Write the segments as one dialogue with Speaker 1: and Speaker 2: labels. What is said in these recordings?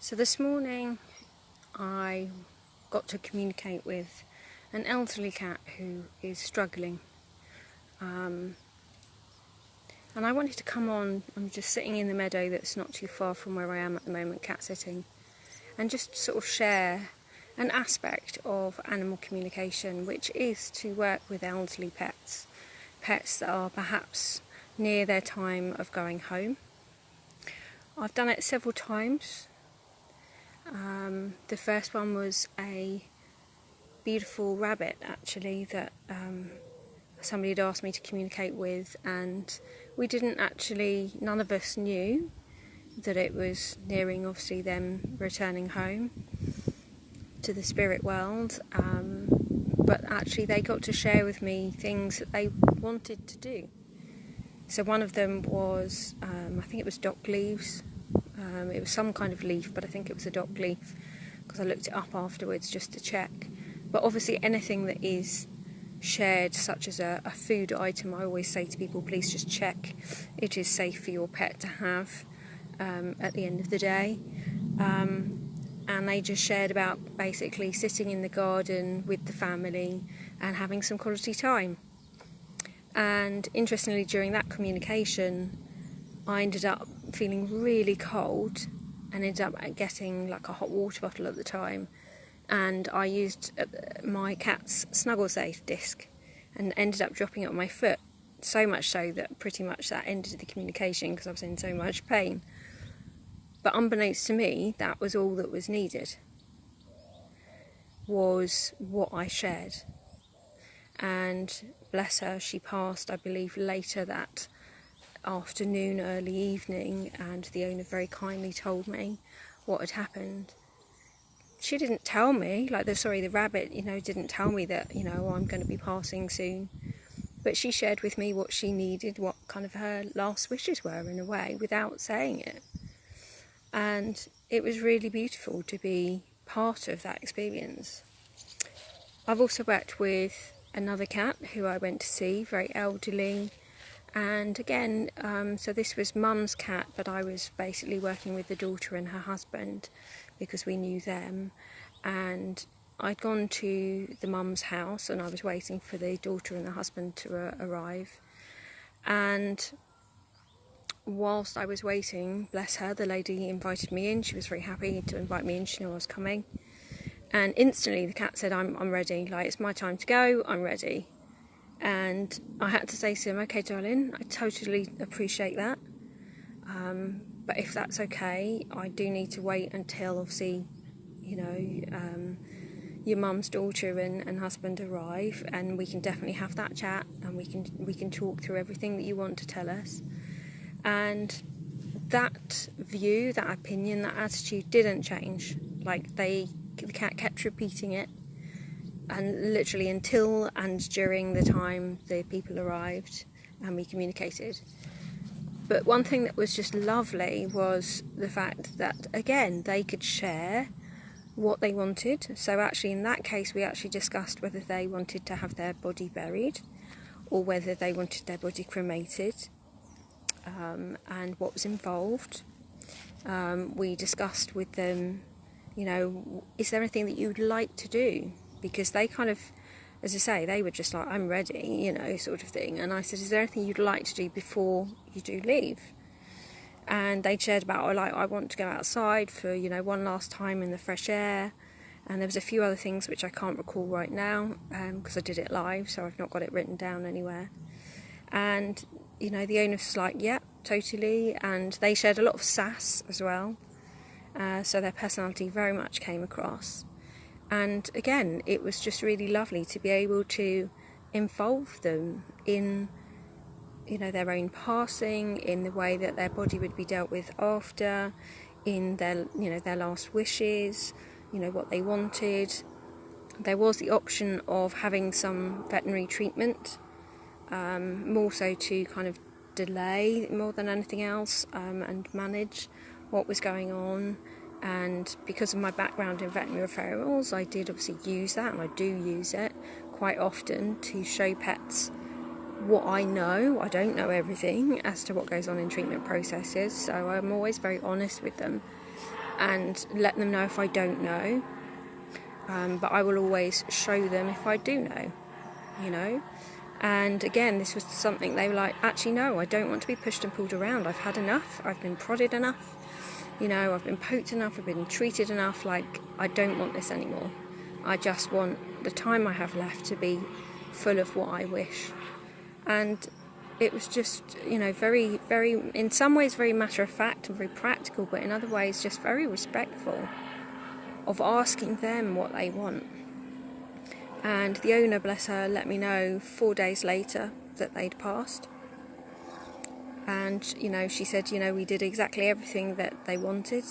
Speaker 1: So this morning I got to communicate with an elderly cat who is struggling, and I wanted to come on. I'm just sitting in the meadow that's not too far from where I am at the moment, cat sitting, and just sort of share an aspect of animal communication, which is to work with elderly pets that are perhaps near their time of going home. I've done it several times. The first one was a beautiful rabbit, actually, that somebody had asked me to communicate with, and we didn't actually, none of us knew that it was nearing, obviously, them returning home to the spirit world, but actually they got to share with me things that they wanted to do. So one of them was, I think it was dock leaves. It was some kind of leaf, but I think it was a dock leaf, because I looked it up afterwards just to check. But obviously anything that is shared, such as a food item, I always say to people, please just check it is safe for your pet to have at the end of the day. And they just shared about basically sitting in the garden with the family and having some quality time. And interestingly, during that communication, I ended up feeling really cold and ended up getting like a hot water bottle at the time, and I used my cat's snuggle safe disc and ended up dropping it on my foot, so much so that pretty much that ended the communication because I was in so much pain. But unbeknownst to me, that was all that was needed, was what I shared. And bless her, she passed, I believe, later that afternoon, early evening, and the owner very kindly told me what had happened. She didn't tell me, the rabbit, didn't tell me that, I'm going to be passing soon. But she shared with me what she needed, what kind of her last wishes were, in a way, without saying it. And it was really beautiful to be part of that experience. I've also worked with another cat who I went to see, very elderly. And again, so this was Mum's cat, but I was basically working with the daughter and her husband because we knew them. And I'd gone to the mum's house and I was waiting for the daughter and the husband to arrive. And whilst I was waiting, bless her, the lady invited me in. She was very happy to invite me in. She knew I was coming. And instantly the cat said, I'm ready. It's my time to go. I'm ready. And I had to say to him, okay, darling, I totally appreciate that. But if that's okay, I do need to wait until, obviously, your mum's daughter and husband arrive, and we can definitely have that chat, and we can talk through everything that you want to tell us. And that view, that opinion, that attitude didn't change. The cat kept repeating it. And literally until and during the time the people arrived and we communicated. But one thing that was just lovely was the fact that, again, they could share what they wanted. So actually in that case we actually discussed whether they wanted to have their body buried or whether they wanted their body cremated, and what was involved. We discussed with them, is there anything that you would like to do? Because they kind of, as I say, they were just like, I'm ready, sort of thing. And I said, is there anything you'd like to do before you do leave? And they shared about, I want to go outside for, one last time in the fresh air. And there was a few other things which I can't recall right now, because I did it live, so I've not got it written down anywhere. And, the owner was like, yeah, totally. And they shared a lot of sass as well. So their personality very much came across. And again, it was just really lovely to be able to involve them in, their own passing, in the way that their body would be dealt with after, in their, their last wishes, what they wanted. There was the option of having some veterinary treatment, more so to kind of delay more than anything else, and manage what was going on. And because of my background in veterinary referrals, I did obviously use that, and I do use it quite often to show pets what I know. I don't know everything as to what goes on in treatment processes, so I'm always very honest with them. and let them know if I don't know. But I will always show them if I do know, you know. And again, this was something they were like, actually no, I don't want to be pushed and pulled around. I've had enough. I've been prodded enough. You know, I've been poked enough. I've been treated enough. Like, I don't want this anymore. I just want the time I have left to be full of what I wish. And it was just, you know, very, very, in some ways very matter of fact and very practical, but in other ways just very respectful of asking them what they want. And the owner, bless her, let me know 4 days later that they'd passed. And, you know, she said, you know, we did exactly everything that they wanted.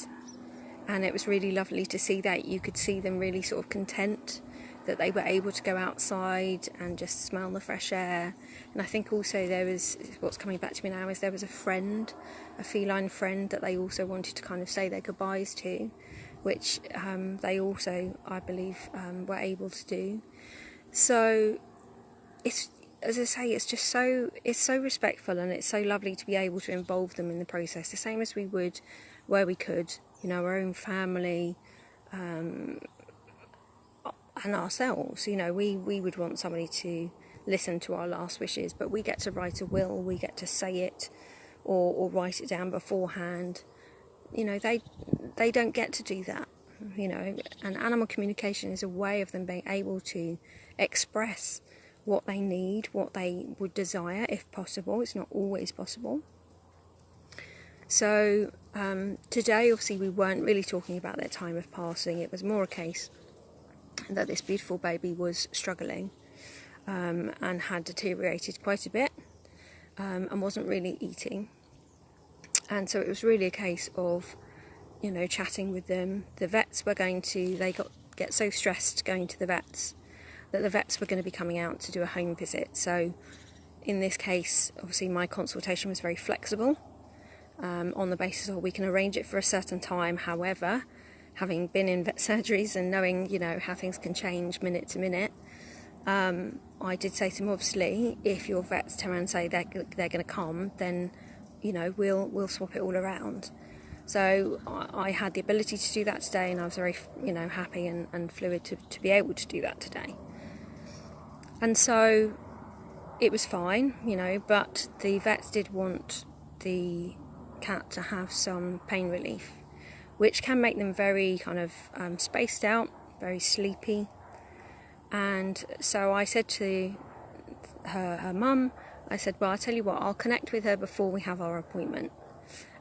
Speaker 1: And it was really lovely to see that. You could see them really sort of content that they were able to go outside and just smell the fresh air. And I think also there was, what's coming back to me now, is there was a friend, a feline friend that they also wanted to kind of say their goodbyes to, which they also, I believe, were able to do. So it's, as I say, it's just so, it's so respectful, and it's so lovely to be able to involve them in the process, the same as we would where we could, you know, our own family and ourselves. You know, we would want somebody to listen to our last wishes, but we get to write a will, we get to say it or write it down beforehand. You know, they don't get to do that, you know, and animal communication is a way of them being able to express what they need, what they would desire, if possible. It's not always possible. So today, obviously, we weren't really talking about their time of passing. It was more a case that this beautiful baby was struggling and had deteriorated quite a bit and wasn't really eating. And so it was really a case of, you know, chatting with them. The vets were going to, they get so stressed going to the vets that the vets were going to be coming out to do a home visit. So in this case, obviously my consultation was very flexible on the basis of we can arrange it for a certain time. However, having been in vet surgeries and knowing, you know, how things can change minute to minute, I did say to him, obviously, if your vets turn around and say they're going to come, then, you know, we'll swap it all around. So I had the ability to do that today, and I was very, you know, happy and fluid to be able to do that today. And so it was fine, you know, but the vets did want the cat to have some pain relief, which can make them very kind of spaced out, very sleepy. And so I said to her mum, I said, well, I'll tell you what, I'll connect with her before we have our appointment,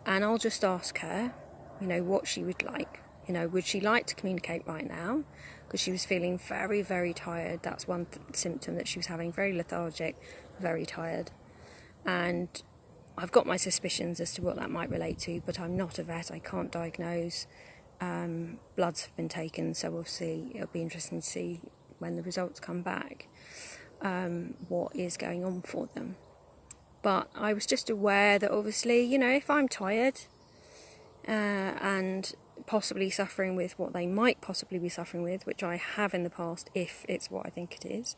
Speaker 1: and I'll just ask her, you know, what she would like. You know, would she like to communicate right now? Because she was feeling very, very tired. That's one symptom that she was having, very lethargic, very tired. And I've got my suspicions as to what that might relate to, but I'm not a vet, I can't diagnose. Bloods have been taken, so obviously it'll be interesting to see when the results come back what is going on for them. But I was just aware that obviously, you know, if I'm tired and possibly suffering with what they might possibly be suffering with, which I have in the past if it's what I think it is,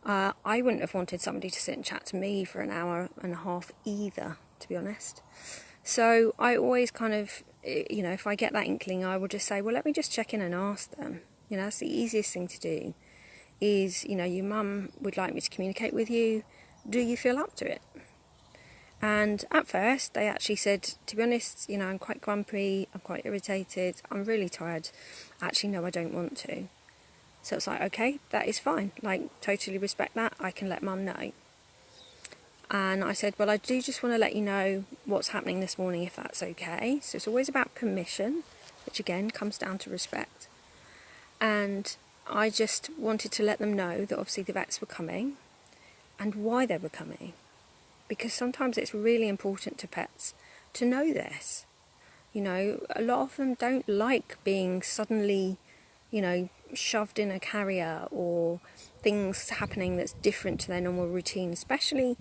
Speaker 1: I wouldn't have wanted somebody to sit and chat to me for an hour and a half either, to be honest. So I always kind of, you know, if I get that inkling, I will just say, well, let me just check in and ask them. You know, that's the easiest thing to do is, you know, your mum would like me to communicate with you. Do you feel up to it? And at first they actually said, to be honest, you know, I'm quite grumpy, I'm quite irritated, I'm really tired. Actually, no, I don't want to. So it's like, okay, that is fine. Like, totally respect that. I can let mum know. And I said, well, I do just want to let you know what's happening this morning, if that's okay. So it's always about permission, which again comes down to respect. And I just wanted to let them know that obviously the vets were coming and why they were coming. Because sometimes it's really important to pets to know this. You know, a lot of them don't like being suddenly, you know, shoved in a carrier or things happening that's different to their normal routine, especially,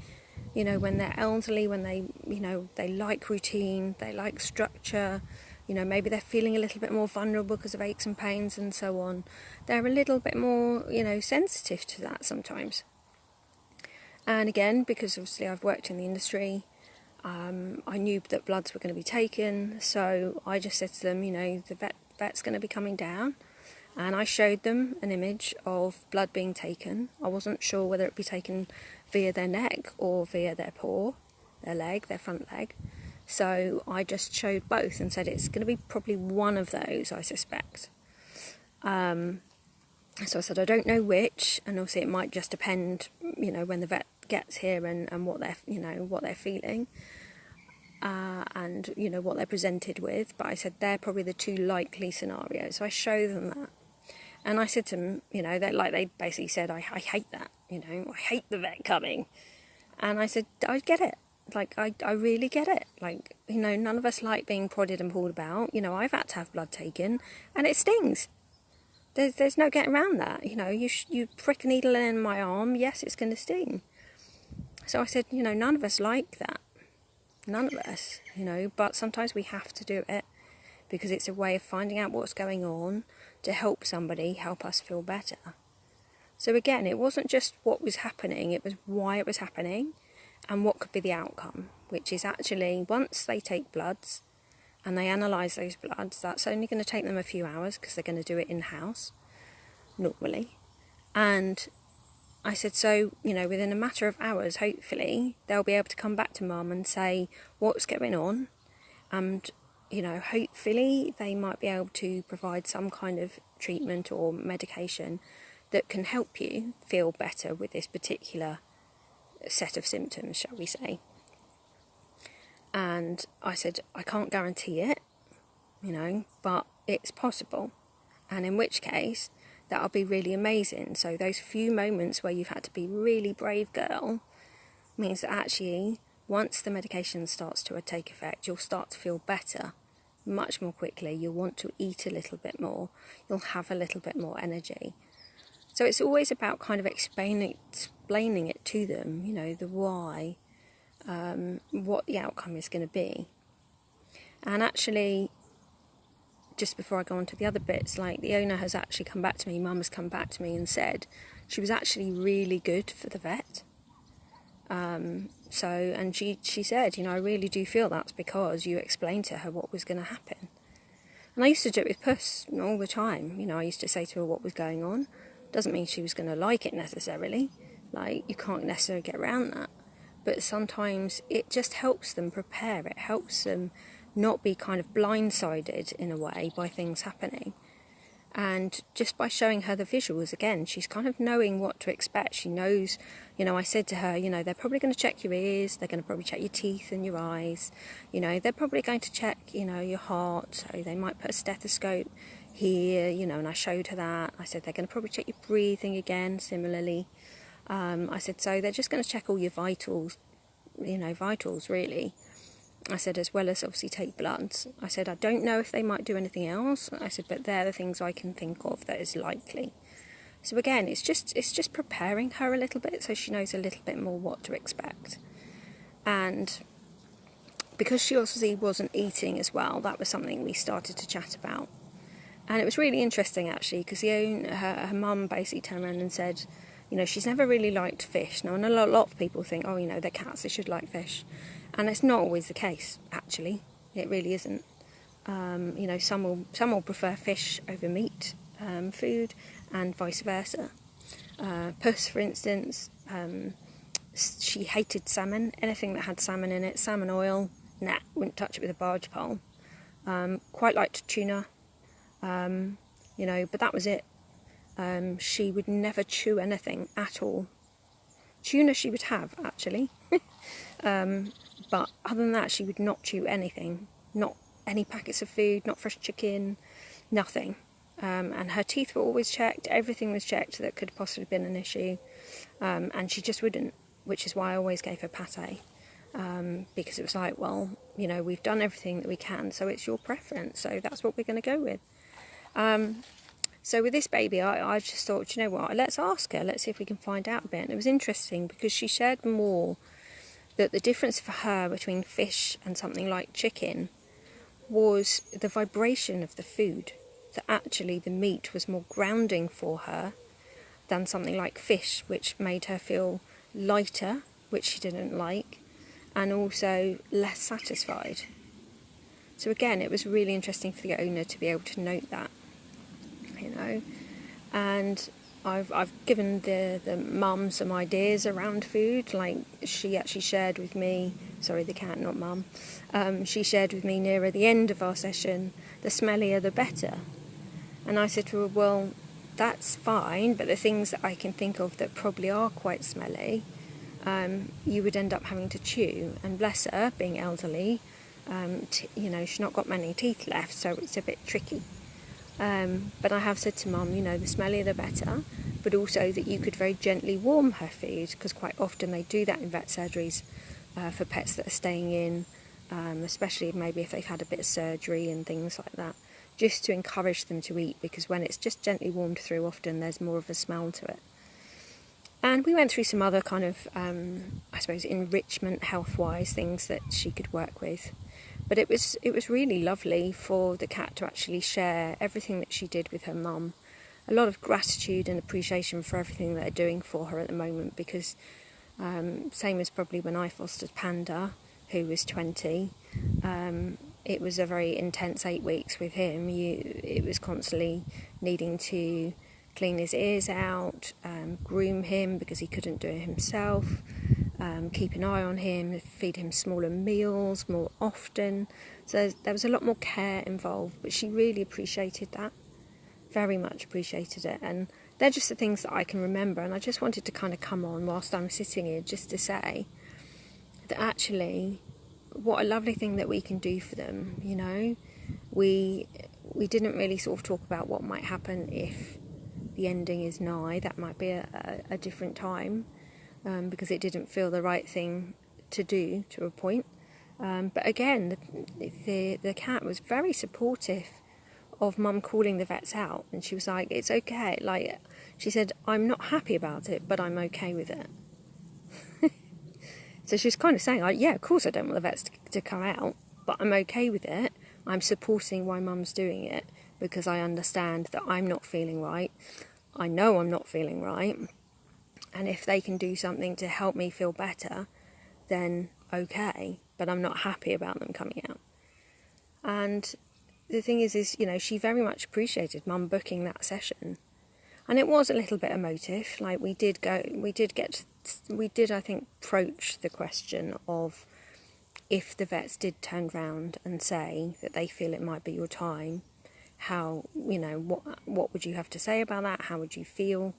Speaker 1: you know, when they're elderly, when they, you know, they like routine, they like structure, you know, maybe they're feeling a little bit more vulnerable because of aches and pains and so on. They're a little bit more, you know, sensitive to that sometimes. And again, because obviously I've worked in the industry, I knew that bloods were going to be taken, so I just said to them, you know, the vet's going to be coming down, and I showed them an image of blood being taken. I wasn't sure whether it would be taken via their neck or via their paw, their leg, their front leg. So I just showed both and said it's going to be probably one of those, I suspect. So I said I don't know which, and obviously it might just depend, you know, when the vet gets here and what they're, you know, what they're feeling, and you know what they're presented with. But I said they're probably the two likely scenarios. So I show them that, and I said to them, you know, they basically said I hate that, you know, I hate the vet coming, and I said I get it. Like, I really get it. Like, you know, none of us like being prodded and pulled about. You know, I've had to have blood taken, and it stings. There's no getting around that. You know, you prick a needle in my arm, yes, it's going to sting. So I said, you know, none of us like that. None of us, you know, but sometimes we have to do it because it's a way of finding out what's going on to help somebody, help us feel better. So again, it wasn't just what was happening, it was why it was happening and what could be the outcome, which is actually once they take bloods and they analyse those bloods, that's only going to take them a few hours because they're going to do it in-house, normally. And I said, so, you know, within a matter of hours, hopefully, they'll be able to come back to mum and say what's going on. And, you know, hopefully they might be able to provide some kind of treatment or medication that can help you feel better with this particular set of symptoms, shall we say. And I said, I can't guarantee it, you know, but it's possible. And in which case, that'll be really amazing. So those few moments where you've had to be really brave girl means that actually, once the medication starts to take effect, you'll start to feel better much more quickly. You'll want to eat a little bit more. You'll have a little bit more energy. So it's always about kind of explaining it to them, you know, the why, what the outcome is going to be. And actually, just before I go on to the other bits, like the owner has actually come back to me, mum has come back to me and said she was actually really good for the vet. And she said, you know, I really do feel that's because you explained to her what was going to happen. And I used to do it with Puss all the time. You know, I used to say to her what was going on. Doesn't mean she was going to like it necessarily. Like, you can't necessarily get around that. But sometimes it just helps them prepare. It helps them not be kind of blindsided in a way by things happening. And just by showing her the visuals, again, she's kind of knowing what to expect. She knows, you know, I said to her, you know, they're probably going to check your ears, they're going to probably check your teeth and your eyes, you know, they're probably going to check, you know, your heart, so they might put a stethoscope here, you know, and I showed her that. I said they're going to probably check your breathing again, similarly. I said, so they're just going to check all your vitals, you know, vitals really. I said, as well as obviously take bloods. I said, I don't know if they might do anything else. I said, but they're the things I can think of that is likely. So again, it's just preparing her a little bit so she knows a little bit more what to expect. And because she obviously wasn't eating as well, that was something we started to chat about. And it was really interesting actually, because her mum basically turned around and said, you know, she's never really liked fish. Now, I know a lot of people think, oh, you know, they're cats, they should like fish. And it's not always the case, actually. It really isn't. You know, some will prefer fish over meat food, and vice versa. Puss, for instance, she hated salmon. Anything that had salmon in it, salmon oil, nah, wouldn't touch it with a barge pole. Quite liked tuna, you know, but that was it. She would never chew anything at all. Tuna she would have, actually. But other than that, she would not chew anything. Not any packets of food, not fresh chicken, nothing. And her teeth were always checked. Everything was checked that could possibly have been an issue. And she just wouldn't, which is why I always gave her pate. Because it was like, well, you know, we've done everything that we can, so it's your preference. So that's what we're going to go with. So with this baby, I just thought, you know what, let's ask her. Let's see if we can find out a bit. And it was interesting because she shared more that the difference for her between fish and something like chicken was the vibration of the food. That actually the meat was more grounding for her than something like fish, which made her feel lighter, which she didn't like, and also less satisfied. So again, it was really interesting for the owner to be able to note that, you know. And I've given the mum some ideas around food. Like, she actually shared with me, sorry, the cat, not mum, she shared with me nearer the end of our session, the smellier the better. And I said to her, well, that's fine, but the things that I can think of that probably are quite smelly, you would end up having to chew. And bless her, being elderly, you know, she's not got many teeth left, so it's a bit tricky. But I have said to Mum, you know, the smellier the better, but also that you could very gently warm her food, because quite often they do that in vet surgeries for pets that are staying in, especially maybe if they've had a bit of surgery and things like that, just to encourage them to eat, because when it's just gently warmed through, often there's more of a smell to it. And we went through some other kind of, I suppose, enrichment health-wise things that she could work with. But it was really lovely for the cat to actually share everything that she did with her mum. A lot of gratitude and appreciation for everything that they're doing for her at the moment, because same as probably when I fostered Panda, who was 20, it was a very intense 8 weeks with him. It was constantly needing to clean his ears out, groom him because he couldn't do it himself, keep an eye on him, feed him smaller meals more often. So there was a lot more care involved, but she really appreciated that, very much appreciated it. And they're just the things that I can remember, and I just wanted to kind of come on whilst I'm sitting here just to say that actually what a lovely thing that we can do for them, you know. We didn't really sort of talk about what might happen if the ending is nigh. That might be a different time, because it didn't feel the right thing to do to a point. But again, the cat was very supportive of Mum calling the vets out, and she was like, it's okay. Like, she said, I'm not happy about it, but I'm okay with it. So she was kind of saying, like, yeah, of course I don't want the vets to come out, but I'm okay with it. I'm supporting why Mum's doing it, because I understand that I'm not feeling right. I know I'm not feeling right. And if they can do something to help me feel better, then okay. But I'm not happy about them coming out. And the thing is, you know, she very much appreciated Mum booking that session. And it was a little bit emotive. Like, we did, I think, broach the question of, if the vets did turn round and say that they feel it might be your time, how, you know, what would you have to say about that? How would you feel?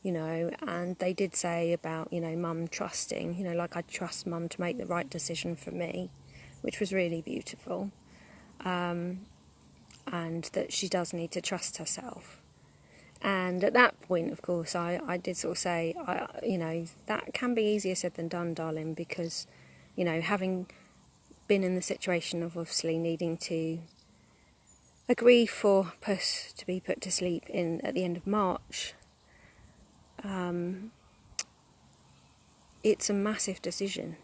Speaker 1: You know, and they did say about, you know, Mum trusting, you know, like, I trust Mum to make the right decision for me, which was really beautiful. And that she does need to trust herself. And at that point, of course, I did sort of say, you know, that can be easier said than done, darling, because, you know, having been in the situation of obviously needing to agree for Puss to be put to sleep at the end of March, it's a massive decision.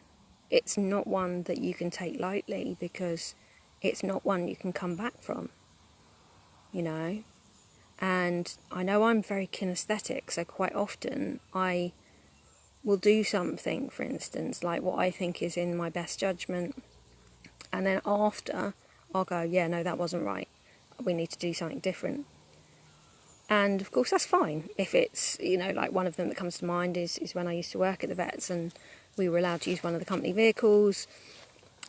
Speaker 1: It's not one that you can take lightly, because it's not one you can come back from, you know. And I know I'm very kinesthetic, so quite often I will do something, for instance, like what I think is in my best judgment, and then after I'll go, yeah, no, that wasn't right. We need to do something different. And of course that's fine. If it's, you know, like one of them that comes to mind is when I used to work at the vets and we were allowed to use one of the company vehicles.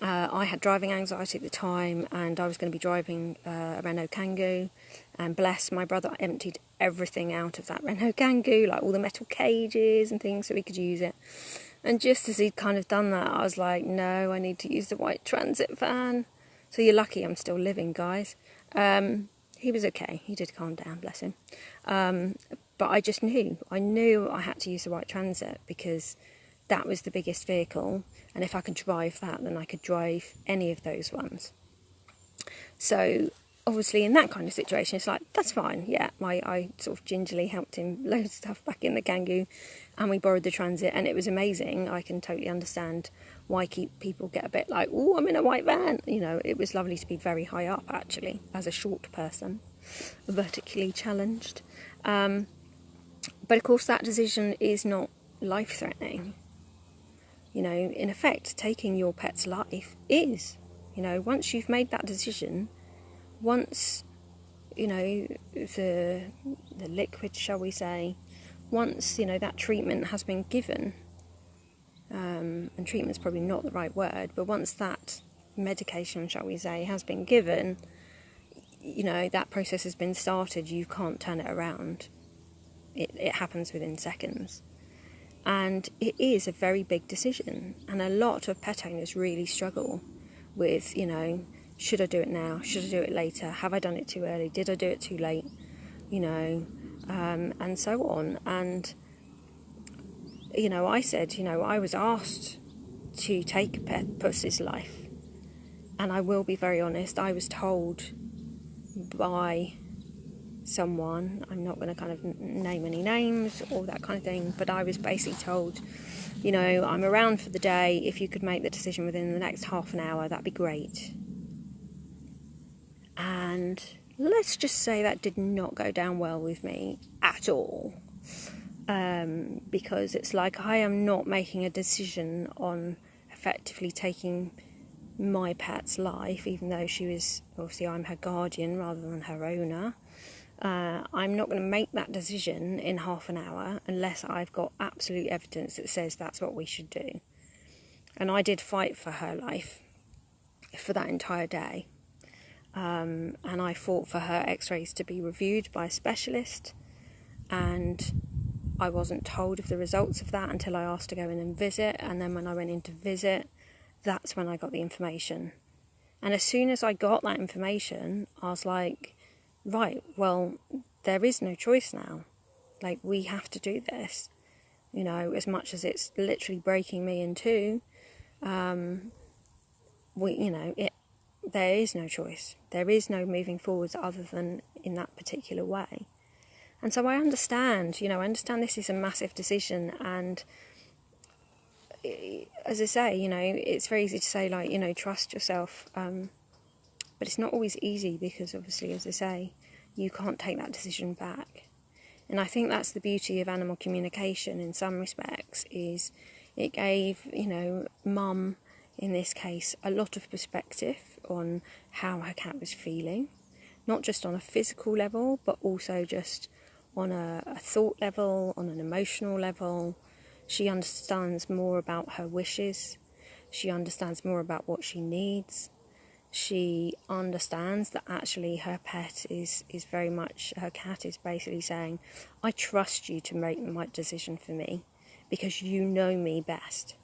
Speaker 1: I had driving anxiety at the time, and I was going to be driving a Renault Kangoo, and bless, my brother emptied everything out of that Renault Kangoo, like all the metal cages and things, so we could use it. And just as he'd kind of done that, I was like, no, I need to use the white transit van. So you're lucky I'm still living, guys. He was okay. He did calm down, bless him. But I just knew. I knew I had to use the white transit, because that was the biggest vehicle. And if I could drive that, then I could drive any of those ones. So obviously in that kind of situation, it's like, that's fine. Yeah, I sort of gingerly helped him load stuff back in the Kangoo, and we borrowed the transit, and it was amazing. I can totally understand why people get a bit like, oh, I'm in a white van. You know, it was lovely to be very high up, actually, as a short person, vertically challenged. But of course that decision is not life-threatening. you know, in effect, taking your pet's life is, you know, once you've made that decision, once, you know, the liquid, shall we say, once, you know, that treatment has been given, and treatment's probably not the right word, but once that medication, shall we say, has been given, you know, that process has been started, you can't turn it around. It happens within seconds. And it is a very big decision, and a lot of pet owners really struggle with, you know, should I do it now? Should I do it later? Have I done it too early? Did I do it too late? You know, and so on. And, you know, I said, you know, I was asked to take a pet puss's life, and I will be very honest, I was told by someone, I'm not going to kind of name any names or that kind of thing, but I was basically told, you know, I'm around for the day, if you could make the decision within the next half an hour, that'd be great. And let's just say that did not go down well with me at all, because it's like I am not making a decision on effectively taking my pet's life, even though she was, obviously I'm her guardian rather than her owner. I'm not going to make that decision in half an hour unless I've got absolute evidence that says that's what we should do. And I did fight for her life for that entire day. And I fought for her x-rays to be reviewed by a specialist, and I wasn't told of the results of that until I asked to go in and visit, and then when I went in to visit, that's when I got the information. And as soon as I got that information, I was like, right, well, there is no choice now. Like, we have to do this. You know, as much as it's literally breaking me in two, there is no choice. There is no moving forwards other than in that particular way. And so I understand this is a massive decision, and as I say, you know, it's very easy to say, like, you know, trust yourself, but it's not always easy because obviously, as I say, you can't take that decision back. And I think that's the beauty of animal communication in some respects, is it gave, you know, Mum, in this case, a lot of perspective on how her cat was feeling, not just on a physical level, but also just on a thought level, on an emotional level. She understands more about her wishes. She understands more about what she needs. She understands that actually her pet is very much, her cat is basically saying, I trust you to make the right decision for me because you know me best,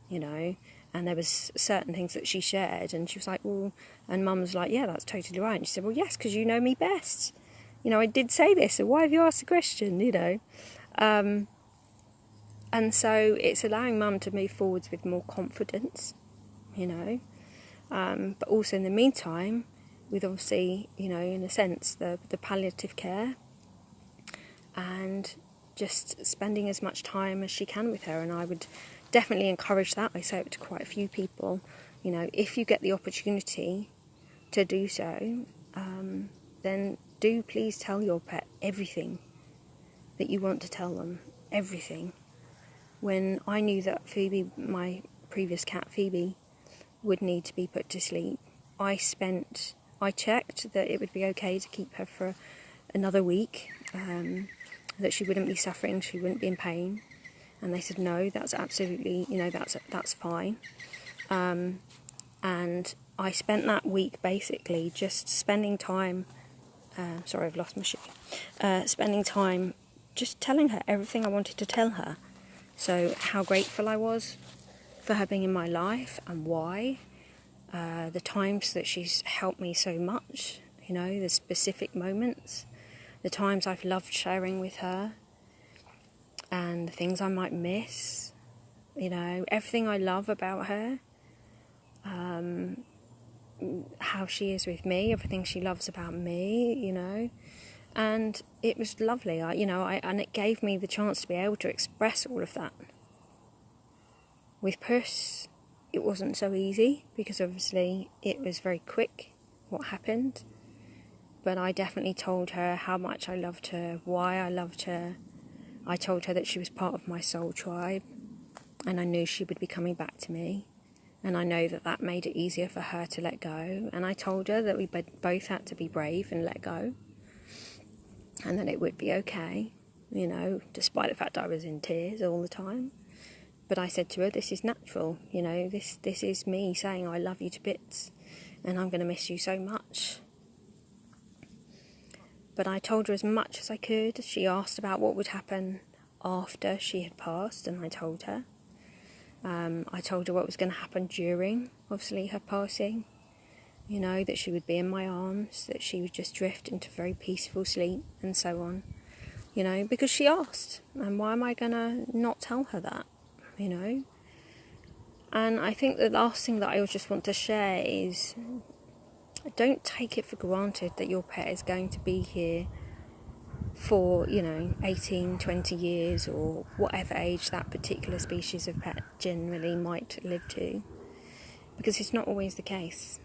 Speaker 1: you know. And there was certain things that she shared, and she was like, well, and Mum was like, yeah, that's totally right. And she said, well, yes, because you know me best. You know, I did say this, so why have you asked the question, you know? And so it's allowing Mum to move forwards with more confidence, you know. But also in the meantime, with obviously, you know, in a sense, the palliative care, and just spending as much time as she can with her. And I would definitely encourage that. I say it to quite a few people, you know, if you get the opportunity to do so, then do please tell your pet everything that you want to tell them, everything. When I knew that Phoebe, my previous cat Phoebe, would need to be put to sleep, I checked that it would be okay to keep her for another week, that she wouldn't be suffering, she wouldn't be in pain, and they said no, that's absolutely, you know, that's fine. And I spent that week basically just spending time, sorry, I've lost my shoe, spending time just telling her everything I wanted to tell her. So how grateful I was for her being in my life and why, the times that she's helped me so much, you know, the specific moments, the times I've loved sharing with her, and the things I might miss, you know, everything I love about her, how she is with me, everything she loves about me, you know. And it was lovely, and it gave me the chance to be able to express all of that. With Puss, it wasn't so easy, because obviously it was very quick what happened. But I definitely told her how much I loved her, why I loved her. I told her that she was part of my soul tribe. and I knew she would be coming back to me, and I know that that made it easier for her to let go. And I told her that we both had to be brave and let go, and that it would be okay, you know, despite the fact that I was in tears all the time. But I said to her, this is natural, you know, this is me saying I love you to bits, and I'm going to miss you so much. But I told her as much as I could. She asked about what would happen after she had passed, and I told her. I told her what was going to happen during, obviously, her passing. You know, that she would be in my arms, that she would just drift into very peaceful sleep, and so on. You know, because she asked, and why am I going to not tell her that, you know? And I think the last thing that I just want to share is, don't take it for granted that your pet is going to be here for, you know, 18, 20 years, or whatever age that particular species of pet generally might live to, because it's not always the case.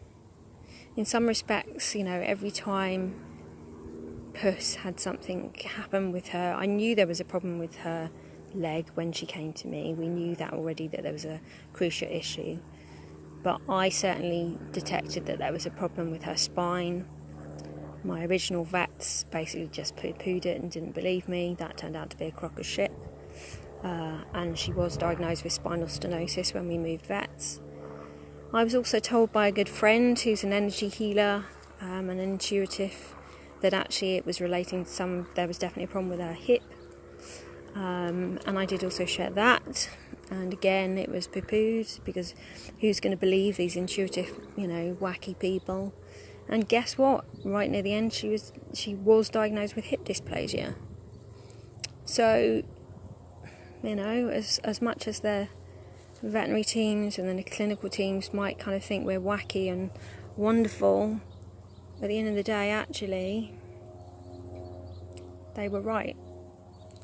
Speaker 1: In some respects, you know, every time Puss had something happen with her, I knew there was a problem with her leg when she came to me. We knew that already, that there was a cruciate issue, but I certainly detected that there was a problem with her spine. My original vets basically just poo-pooed it and didn't believe me. That turned out to be a crock of shit. And she was diagnosed with spinal stenosis when we moved vets. I was also told by a good friend who's an energy healer, an intuitive, that actually it was relating to there was definitely a problem with her hip. And I did also share that. And again, it was poo-pooed, because who's going to believe these intuitive, you know, wacky people? And guess what? Right near the end, she was diagnosed with hip dysplasia. So, you know, as much as the veterinary teams and then the clinical teams might kind of think we're wacky and wonderful, at the end of the day, actually, they were right.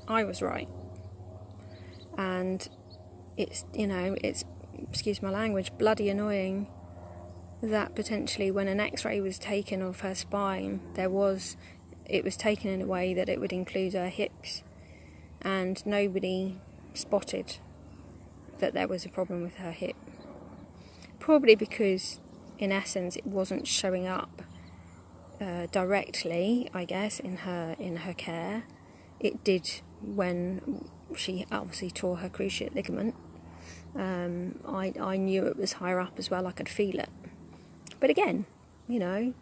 Speaker 1: I was right. And it's, you know, it's, excuse my language, bloody annoying that potentially when an x-ray was taken of her spine, it was taken in a way that it would include her hips, and nobody spotted that there was a problem with her hip. Probably because, in essence, it wasn't showing up directly, I guess, in her care. It did when she obviously tore her cruciate ligament. I knew it was higher up as well. I could feel it. But again, you know,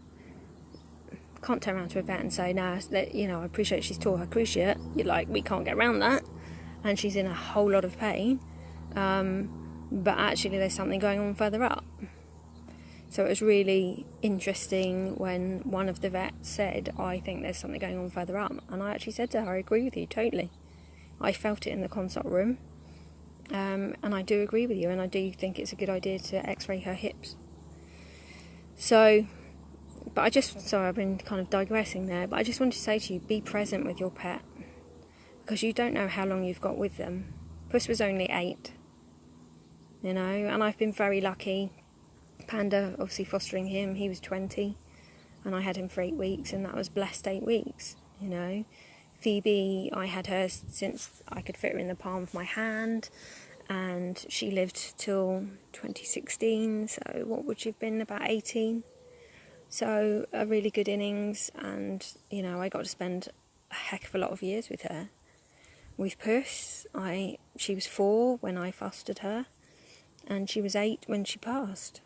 Speaker 1: can't turn around to a vet and say, no, you know, I appreciate she's tore her cruciate. You're like, we can't get around that, and she's in a whole lot of pain. But actually, there's something going on further up. So it was really interesting when one of the vets said, I think there's something going on further up. And I actually said to her, I agree with you totally. I felt it in the consult room. And I do agree with you, and I do think it's a good idea to x-ray her hips. So, sorry, I've been kind of digressing there, but I just wanted to say to you, be present with your pet, because you don't know how long you've got with them. Puss was only 8, you know, and I've been very lucky. Panda, obviously fostering him, he was 20, and I had him for 8 weeks, and that was blessed 8 weeks, you know. Phoebe, I had her since I could fit her in the palm of my hand, and she lived till 2016, so what would she have been, about 18? So a really good innings, and, you know, I got to spend a heck of a lot of years with her. With Puss, she was 4 when I fostered her, and she was 8 when she passed.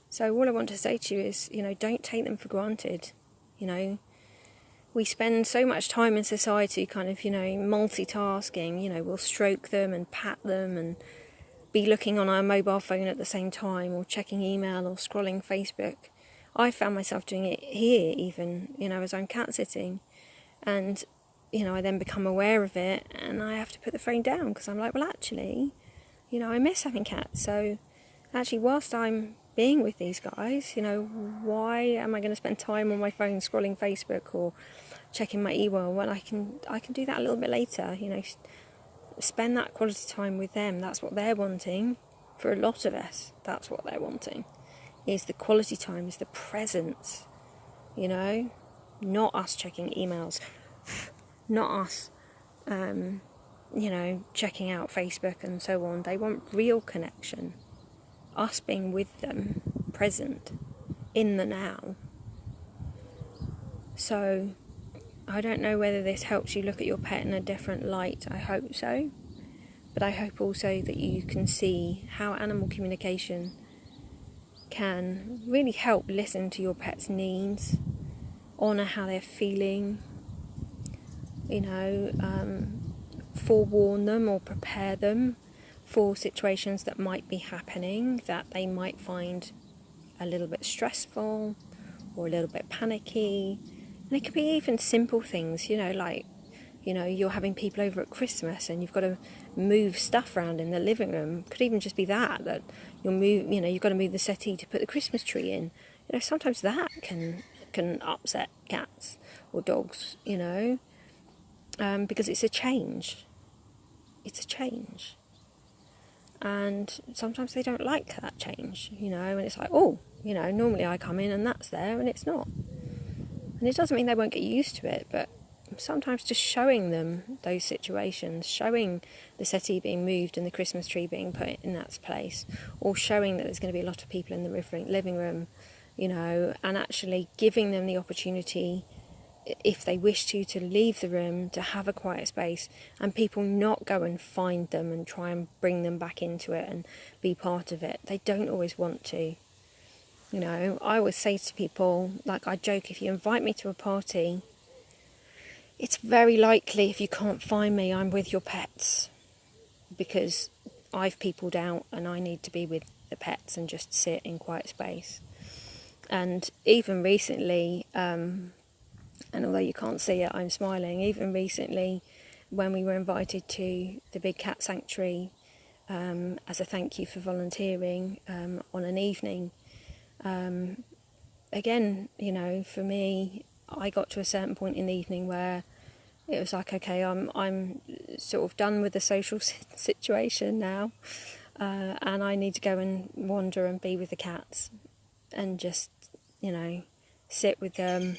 Speaker 1: So all I want to say to you is, you know, don't take them for granted. You know, we spend so much time in society kind of, you know, multitasking. You know, we'll stroke them and pat them and be looking on our mobile phone at the same time, or checking email or scrolling Facebook. I found myself doing it here even, you know, as I'm cat sitting. And, you know, I then become aware of it, and I have to put the phone down, because I'm like, well, actually, you know, I miss having cats. So actually, whilst I'm being with these guys, you know, why am I going to spend time on my phone scrolling Facebook or checking my email when I can do that a little bit later? You know, spend that quality time with them. That's what they're wanting. For a lot of us, that's what they're wanting, is the quality time, is the presence, you know, not us checking emails, not us checking out Facebook and so on. They want real connection, us being with them, present, in the now. So I don't know whether this helps you look at your pet in a different light. I hope so. But I hope also that you can see how animal communication can really help listen to your pet's needs, honour how they're feeling, forewarn them or prepare them for situations that might be happening that they might find a little bit stressful or a little bit panicky. And it could be even simple things, you're having people over at Christmas and you've got to move stuff around in the living room. Could even just be that you've got to move the settee to put the Christmas tree in. Sometimes that can upset cats or dogs, because it's a change. It's a change. And sometimes they don't like that change, and it's like, normally I come in and that's there and it's not. And it doesn't mean they won't get used to it, but sometimes just showing them those situations, showing the settee being moved and the Christmas tree being put in that place, or showing that there's going to be a lot of people in the living room, and actually giving them the opportunity, if they wish to leave the room, to have a quiet space, and people not go and find them and try and bring them back into it and be part of it. They don't always want to. I always say to people, I joke, if you invite me to a party, it's very likely if you can't find me, I'm with your pets, because I've peopled out and I need to be with the pets and just sit in quiet space. And even recently, and although you can't see it, I'm smiling, even recently when we were invited to the big cat sanctuary as a thank you for volunteering on an evening, again, for me, I got to a certain point in the evening where it was like, okay, I'm sort of done with the social situation now, and I need to go and wander and be with the cats and just, sit with them,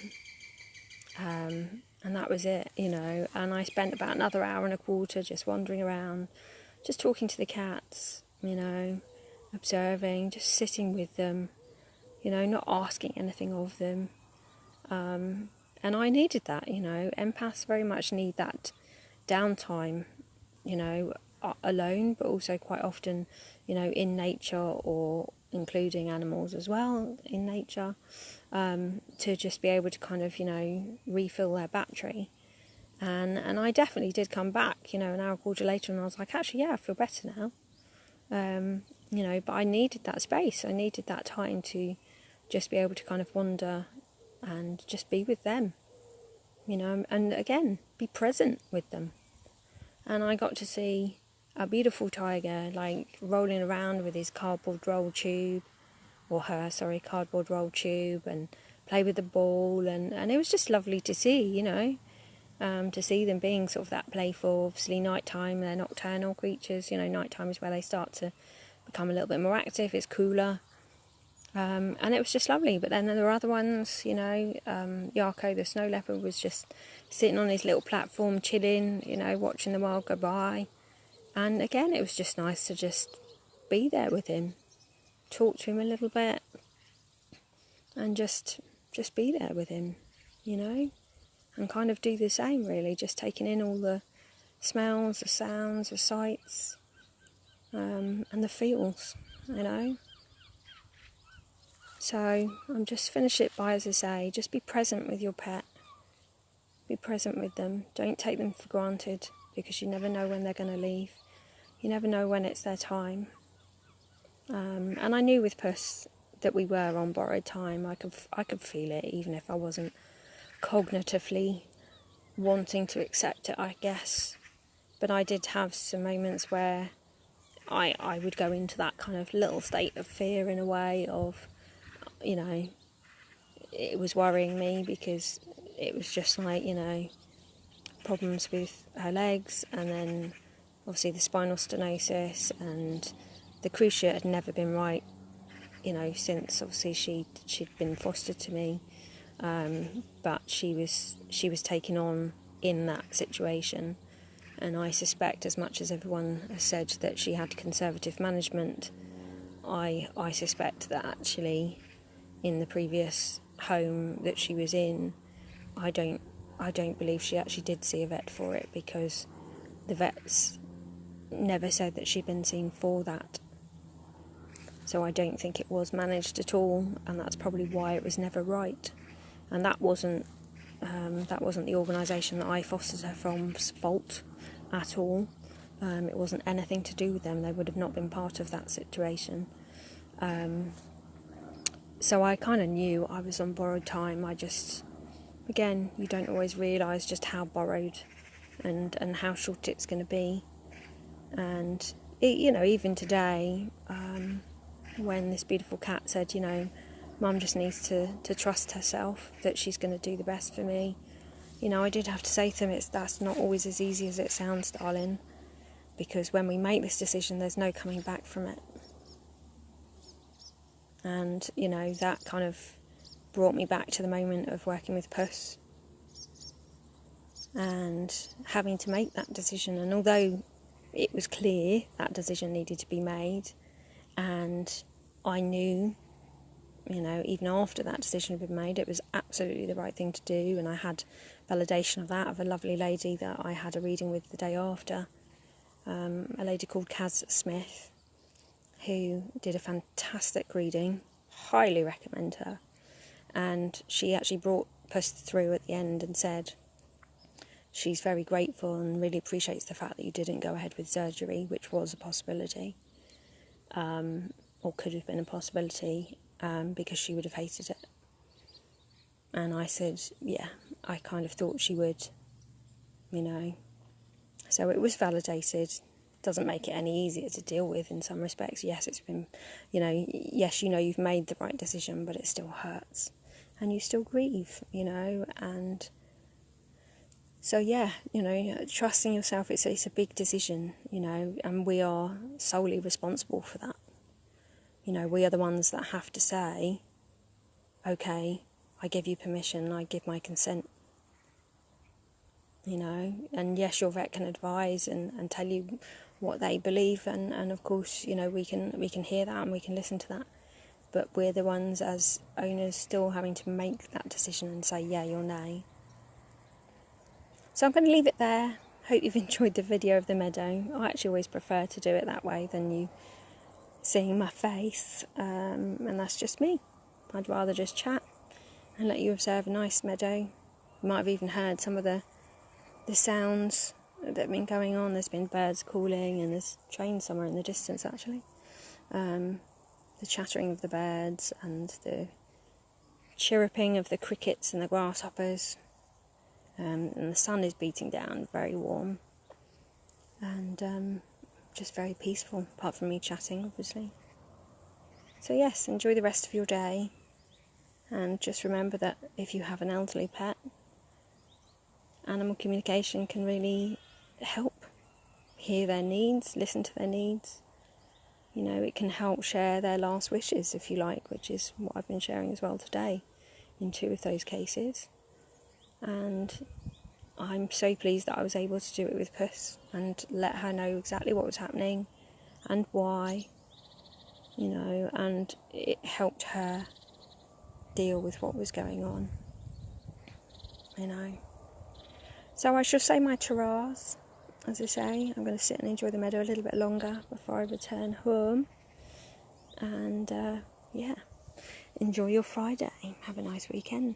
Speaker 1: and that was it, and I spent about another hour and a quarter just wandering around, just talking to the cats, observing, just sitting with them, not asking anything of them. And I needed that, empaths very much need that downtime, alone, but also quite often, in nature, or including animals as well in nature, to just be able to kind of, refill their battery. And I definitely did come back, an hour and a quarter later, and I was like, actually, yeah, I feel better now. But I needed that space. I needed that time to just be able to kind of wander and just be with them, and again, be present with them. And I got to see a beautiful tiger, rolling around with his cardboard roll tube, and play with the ball, and it was just lovely to see, to see them being sort of that playful. Obviously nighttime, they're nocturnal creatures, nighttime is where they start to become a little bit more active, it's cooler. And it was just lovely. But then there were other ones, Yarko, the snow leopard, was just sitting on his little platform, chilling, watching the world go by. And again, it was just nice to just be there with him, talk to him a little bit, and just be there with him, and kind of do the same, really, just taking in all the smells, the sounds, the sights, and the feels, So I'm just finish it by, as I say, just be present with your pet. Be present with them. Don't take them for granted, because you never know when they're going to leave. You never know when it's their time. And I knew with Puss that we were on borrowed time. I could feel it, even if I wasn't cognitively wanting to accept it, I guess. But I did have some moments where I would go into that kind of little state of fear, in a way of, it was worrying me, because it was just like, problems with her legs, and then obviously the spinal stenosis, and the cruciate had never been right, since obviously she'd been fostered to me, but she was taken on in that situation, and I suspect, as much as everyone has said that she had conservative management, I suspect that actually in the previous home that she was in, I don't believe she actually did see a vet for it, because the vets never said that she'd been seen for that. So I don't think it was managed at all, and that's probably why it was never right. And that wasn't the organisation that I fostered her from's fault at all. It wasn't anything to do with them. They would have not been part of that situation. So I kind of knew I was on borrowed time. Again, you don't always realise just how borrowed and how short it's going to be. And, even today, when this beautiful cat said, Mum just needs to trust herself, that she's going to do the best for me. I did have to say to him, that's not always as easy as it sounds, darling, because when we make this decision, there's no coming back from it. And, that kind of brought me back to the moment of working with Puss and having to make that decision. And although it was clear that decision needed to be made, and I knew, even after that decision had been made, it was absolutely the right thing to do, and I had validation of that, of a lovely lady that I had a reading with the day after, a lady called Kaz Smith, who did a fantastic reading. Highly recommend her. And she actually brought Puss through at the end and said she's very grateful and really appreciates the fact that you didn't go ahead with surgery, which was a possibility, or could have been a possibility, because she would have hated it. And I said, yeah, I kind of thought she would, So it was validated. Doesn't make it any easier to deal with in some respects. Yes, it's been, yes, you've made the right decision, but it still hurts. And you still grieve, and so, yeah, trusting yourself, it's a big decision, and we are solely responsible for that. We are the ones that have to say, okay, I give you permission, I give my consent, and yes, your vet can advise and tell you what they believe, and of course, we can hear that and we can listen to that, but we're the ones as owners still having to make that decision and say yay or nay. So I'm going to leave it there. Hope you've enjoyed the video of the meadow. I actually always prefer to do it that way than you seeing my face, and that's just me. I'd rather just chat and let you observe a nice meadow. You might have even heard some of the sounds that have been going on. There's been birds calling, and there's trains somewhere in the distance actually. The chattering of the birds and the chirruping of the crickets and the grasshoppers, and the sun is beating down, very warm, and just very peaceful, apart from me chatting obviously. So yes, enjoy the rest of your day, and just remember that if you have an elderly pet, animal communication can really help. Hear their needs, listen to their needs. It can help share their last wishes, if you like, which is what I've been sharing as well today in 2 of those cases. And I'm so pleased that I was able to do it with Puss and let her know exactly what was happening and why, and it helped her deal with what was going on, So I shall say my ta-ra's. As I say, I'm going to sit and enjoy the meadow a little bit longer before I return home. And, enjoy your Friday. Have a nice weekend.